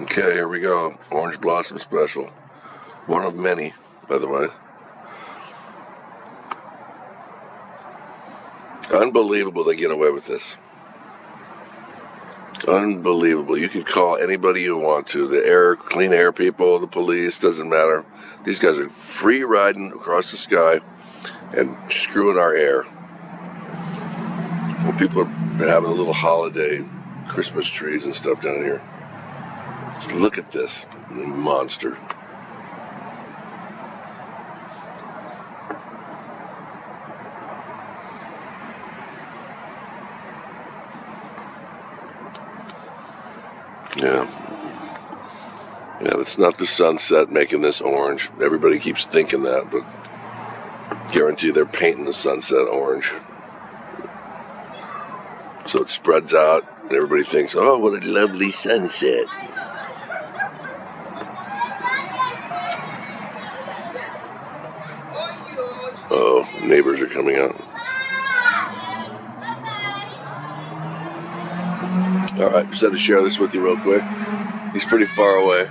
Okay, here we go. Orange Blossom Special. One of many, by the way. Unbelievable they get away with this. Unbelievable. You can call anybody you want to. The clean air people, the police, doesn't matter. These guys are free riding across the sky and screwing our air. Well, people are having a little holiday, Christmas trees and stuff down here. Just look at this monster. Yeah, that's not the sunset making this orange. Everybody keeps thinking that, but guarantee they're painting the sunset orange. So it spreads out, and everybody thinks, oh, what a lovely sunset. Oh, neighbors are coming out. Alright, just had to share this with you real quick. He's pretty far away.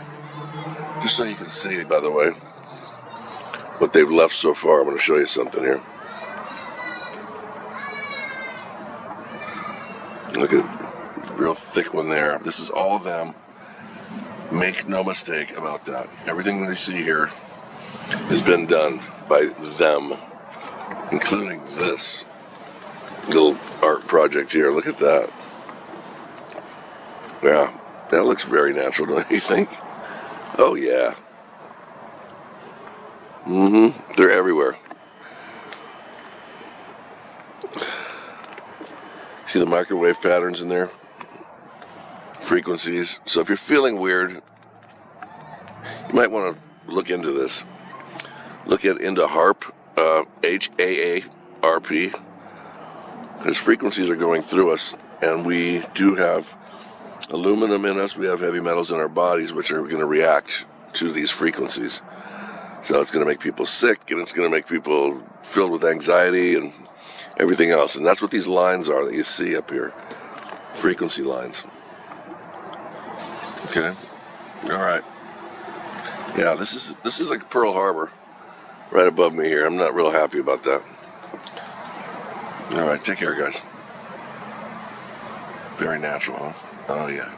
Just so you can see, by the way, what they've left so far. I'm going to show you something here. Look at real thick one there. This is all of them. Make no mistake about that. Everything that you see here has been done by them, including this little art project here. Look at that. Yeah, that looks very natural, don't you think? Oh, yeah. They're everywhere. See the microwave patterns in there? Frequencies. So if you're feeling weird, you might want to look into this. Look into HAARP, H-A-A-R-P, because frequencies are going through us, and we do have aluminum in us, we have heavy metals in our bodies, which are going to react to these frequencies. So it's going to make people sick, and it's going to make people filled with anxiety and everything else. And that's what these lines are that you see up here. Frequency lines. Okay? Alright. Yeah, this is like Pearl Harbor right above me here. I'm not real happy about that. Alright, take care, guys. Very natural, huh? Oh, yeah.